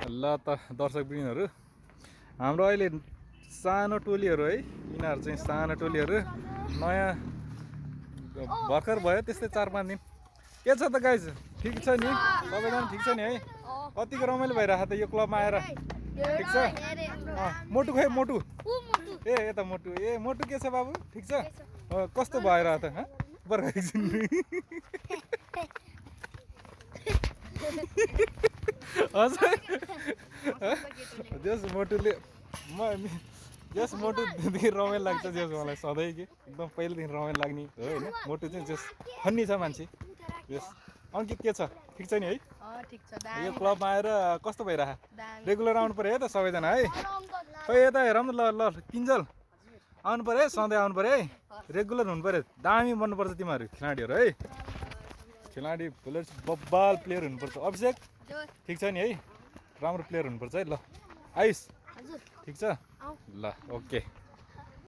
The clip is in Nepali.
ल त दर्शकवृन्दहरू हाम्रो अहिले सानो टोलीहरू है यिनीहरू चाहिँ सानो टोलीहरू नयाँ भर्खर भयो त्यस्तै 4-5 दिन के छ त गाइज ठिक छ नि सबैजना ठिक छ नि है कतिको रमाइलो भइरहेको त यो क्लबमा आएर ठिक छ मोटु खोइ मोटु ए यता मोटु मोटु के छ बाबु ठिक छ कस्तो भइरहेको त बर्खा एकछिन हजुर जस मोटुले जस मोटुदेखि रमाइलो लाग्छ जस मलाई सधैँ कि एकदम पहिलेदेखि रमाइलो लाग्ने हो होइन मोटु चाहिँ जस फन्नी छ मान्छे जस अङ्कित के छ ठिक छ नि है यो क्लबमा आएर कस्तो भइरह रेगुलर आउनु पऱ्यो है त सबैजना है खै यता हेर न ल किन्जल आउनु पऱ्यो है सधैँ आउनु पऱ्यो है रेगुलर हुनु पऱ्यो दामी बन्नुपर्छ तिमीहरू खेलाडीहरू है खेलाडी प्लेयर्स बब्बाल प्लेयर हुनुपर्छ अभिषेक ठिक छ नि है राम्रो प्लेयर हुनुपर्छ है ल आयुष ठिक छ ल ओके